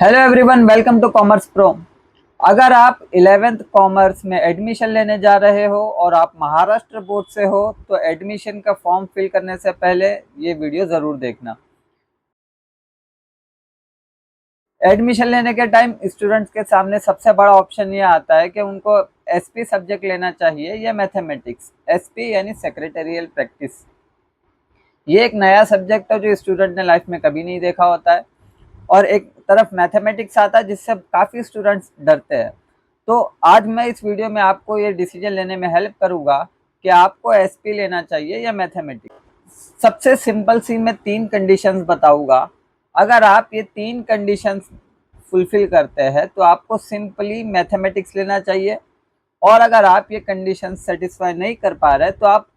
Hello everyone, welcome to commerce pro. अगर आप 11th commerce में एडमिशन लेने जा रहे हो और आप महाराष्ट्र बोर्ड से हो तो एडमिशन का फॉर्म फिल करने से पहले ये वीडियो ज़रूर देखना। एडमिशन लेने के टाइम स्टूडेंट्स के सामने सबसे बड़ा ऑप्शन ये आता है कि उनको एसपी सब्जेक्ट लेना चाहिए या मैथमेटिक्स। एसपी यानी सेक्रेटरियल प्रैक्टिस। ये एक नया सब्जेक्ट है जो स्टूडेंट ने लाइफ में कभी नहीं देखा होता है। और एक तरफ मैथमेटिक्स आता है जिससे काफ़ी स्टूडेंट्स डरते हैं। तो आज मैं इस वीडियो में आपको ये डिसीजन लेने में हेल्प करूंगा कि आपको एसपी लेना चाहिए या मैथमेटिक्स। सबसे सिंपल सी मैं 3 कंडीशंस बताऊंगा। अगर आप ये 3 कंडीशंस फुलफिल करते हैं तो आपको सिंपली मैथमेटिक्स लेना चाहिए। और अगर आप ये कंडीशन सेटिस्फाई नहीं कर पा रहे तो आप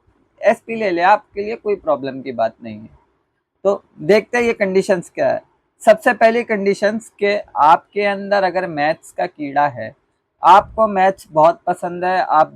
एसपी ले लें, आपके लिए कोई प्रॉब्लम की बात नहीं है। तो देखते हैं ये कंडीशंस क्या है। सबसे पहली कंडीशंस के आपके अंदर अगर मैथ्स का कीड़ा है, आपको मैथ्स बहुत पसंद है, आप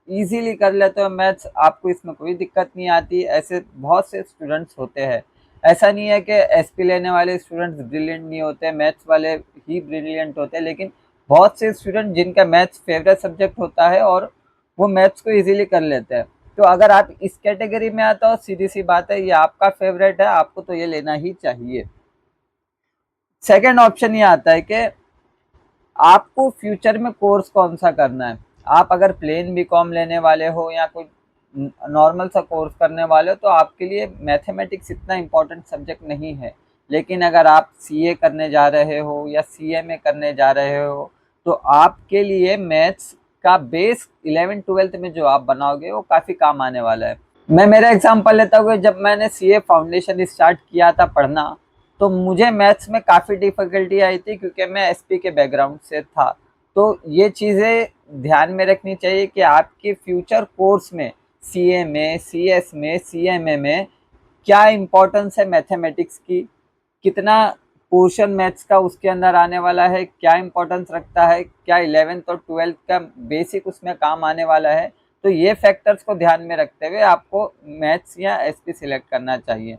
इजीली कर लेते हो मैथ्स, आपको इसमें कोई दिक्कत नहीं आती। ऐसे बहुत से स्टूडेंट्स होते हैं। ऐसा नहीं है कि एसपी लेने वाले स्टूडेंट्स ब्रिलियंट नहीं होते, मैथ्स वाले ही ब्रिलियंट होते हैं, लेकिन बहुत से स्टूडेंट जिनका मैथ्स फेवरेट सब्जेक्ट होता है और वो मैथ्स को इजीली कर लेते हैं। तो अगर आप इस कैटेगरी में आते हो, सीधी सी बात है, ये आपका फेवरेट है, आपको तो ये लेना ही चाहिए। सेकंड ऑप्शन ये आता है कि आपको फ्यूचर में कोर्स कौन सा करना है। आप अगर प्लेन बीकॉम लेने वाले हो या कोई नॉर्मल सा कोर्स करने वाले हो तो आपके लिए मैथमेटिक्स इतना इम्पोर्टेंट सब्जेक्ट नहीं है। लेकिन अगर आप सीए करने जा रहे हो या सीएमए करने जा रहे हो तो आपके लिए मैथ्स का बेस 11th-12th में जो आप बनाओगे वो काफ़ी काम आने वाला है। मैं मेरा एग्जांपल लेता हूँ, जब मैंने सीए फाउंडेशन स्टार्ट किया था पढ़ना तो मुझे मैथ्स में काफ़ी डिफ़िकल्टी आई थी क्योंकि मैं एसपी के बैकग्राउंड से था। तो ये चीज़ें ध्यान में रखनी चाहिए कि आपके फ्यूचर कोर्स में सीए में, सीएस में, सीएमए में क्या इम्पोर्टेंस है मैथमेटिक्स की, कितना पोर्शन मैथ्स का उसके अंदर आने वाला है, क्या इम्पोर्टेंस रखता है, क्या 11th और 12th का बेसिक उसमें काम आने वाला है। तो ये फैक्टर्स को ध्यान में रखते हुए आपको मैथ्स या एसपी सिलेक्ट करना चाहिए।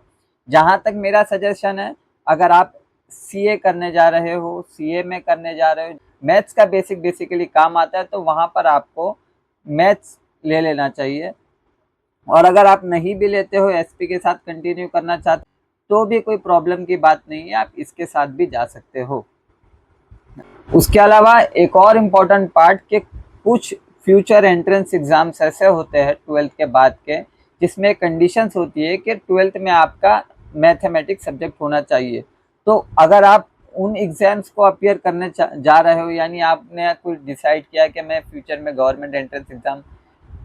जहाँ तक मेरा सजेशन है, अगर आप सीए करने जा रहे हो, सीए में करने जा रहे हो, मैथ्स का बेसिक बेसिकली काम आता है तो वहाँ पर आपको मैथ्स ले लेना चाहिए। और अगर आप नहीं भी लेते हो, एसपी के साथ कंटिन्यू करना चाहते तो भी कोई प्रॉब्लम की बात नहीं है, आप इसके साथ भी जा सकते हो। उसके अलावा एक और इम्पॉर्टेंट पार्ट कि कुछ फ्यूचर एंट्रेंस एग्जाम्स ऐसे होते हैं 12th के बाद के जिसमें कंडीशंस होती है कि 12th में आपका मैथमेटिक्स सब्जेक्ट होना चाहिए। तो अगर आप उन एग्जाम्स को अपियर करने जा रहे हो, यानी आपने कुछ डिसाइड किया कि मैं फ्यूचर में गवर्नमेंट एंट्रेंस एग्जाम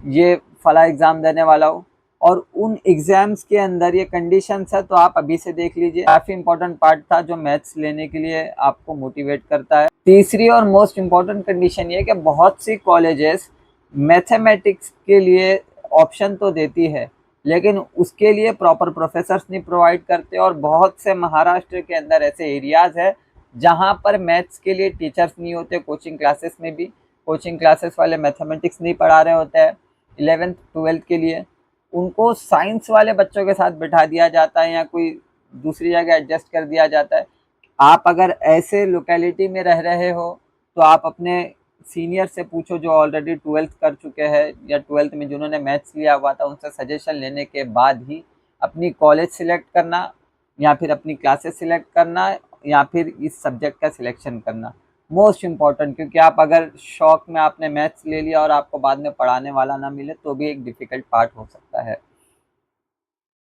ये फला एग्ज़ाम देने वाला हूँ और उन एग्ज़ाम्स के अंदर ये कंडीशंस है तो आप अभी से देख लीजिए। काफ़ी इंपॉर्टेंट पार्ट था जो मैथ्स लेने के लिए आपको मोटिवेट करता है। तीसरी और मोस्ट इम्पॉर्टेंट कंडीशन ये कि बहुत सी कॉलेजेस मैथमेटिक्स के लिए ऑप्शन तो देती है लेकिन उसके लिए प्रॉपर प्रोफेसर्स नहीं प्रोवाइड करते। और बहुत से महाराष्ट्र के अंदर ऐसे एरियाज़ है जहाँ पर मैथ्स के लिए टीचर्स नहीं होते। कोचिंग क्लासेस में भी कोचिंग क्लासेस वाले मैथमेटिक्स नहीं पढ़ा रहे होते हैं 11th-12th के लिए, उनको साइंस वाले बच्चों के साथ बिठा दिया जाता है या कोई दूसरी जगह एडजस्ट कर दिया जाता है। आप अगर ऐसे लोकेलिटी में रह रहे हो तो आप अपने सीनियर से पूछो जो ऑलरेडी 12th कर चुके हैं या 12th में जिन्होंने मैथ्स लिया हुआ था, उनसे सजेशन लेने के बाद ही अपनी कॉलेज सिलेक्ट करना या फिर अपनी क्लासेस सिलेक्ट करना या फिर इस सब्जेक्ट का सिलेक्शन करना मोस्ट इम्पॉर्टेंट। क्योंकि आप अगर शौक में आपने मैथ्स ले लिया और आपको बाद में पढ़ाने वाला ना मिले तो भी एक डिफ़िकल्ट पार्ट हो सकता है।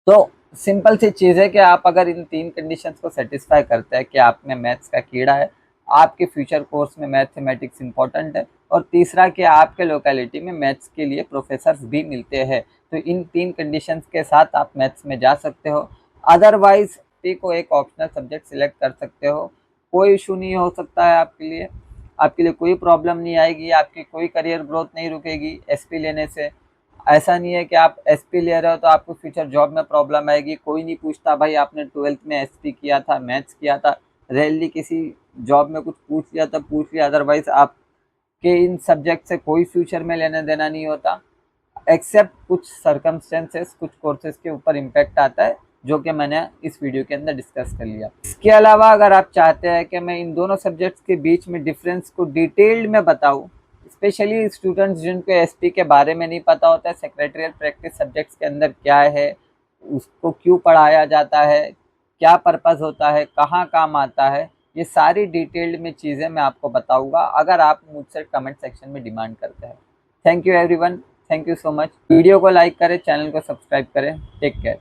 तो सिंपल सी चीज़ है कि आप अगर इन 3 कंडीशंस को सेटिस्फाई करते हैं कि आप में मैथ्स का कीड़ा है, आपके फ्यूचर कोर्स में मैथमेटिक्स इंपॉर्टेंट है और तीसरा कि आपके लोकेलिटी में मैथ्स के लिए प्रोफेसर्स भी मिलते हैं, तो इन 3 कंडीशंस के साथ आप मैथ्स में जा सकते हो। अदरवाइज टी को एक ऑप्शनल सब्जेक्ट सिलेक्ट कर सकते हो, कोई इशू नहीं हो सकता है आपके लिए। आपके लिए कोई प्रॉब्लम नहीं आएगी, आपकी कोई करियर ग्रोथ नहीं रुकेगी एसपी लेने से। ऐसा नहीं है कि आप एसपी ले रहे हो तो आपको फ्यूचर जॉब में प्रॉब्लम आएगी। कोई नहीं पूछता भाई आपने 12th में एसपी किया था, मैथ्स किया था, रेयरली किसी जॉब में कुछ पूछ लिया तो पूछ लिया, अदरवाइज आपके इन सब्जेक्ट से कोई फ्यूचर में लेना देना नहीं होता। एक्सेप्ट कुछ सर्कमस्टेंसेस, कुछ कोर्सेज के ऊपर इम्पैक्ट आता है जो कि मैंने इस वीडियो के अंदर डिस्कस कर लिया। इसके अलावा अगर आप चाहते हैं कि मैं इन दोनों सब्जेक्ट्स के बीच में डिफरेंस को डिटेल्ड में बताऊं, स्पेशली स्टूडेंट्स जिनको एसपी के बारे में नहीं पता होता है, सेक्रेटरियल प्रैक्टिस सब्जेक्ट्स के अंदर क्या है, उसको क्यों पढ़ाया जाता है, क्या पर्पस होता है, कहाँ काम आता है, ये सारी डिटेल्ड में चीज़ें मैं आपको बताऊंगा अगर आप मुझसे कमेंट सेक्शन में डिमांड करते हैं। Thank you everyone, thank you so much. Video को लाइक करें, चैनल को सब्सक्राइब करें। Take care.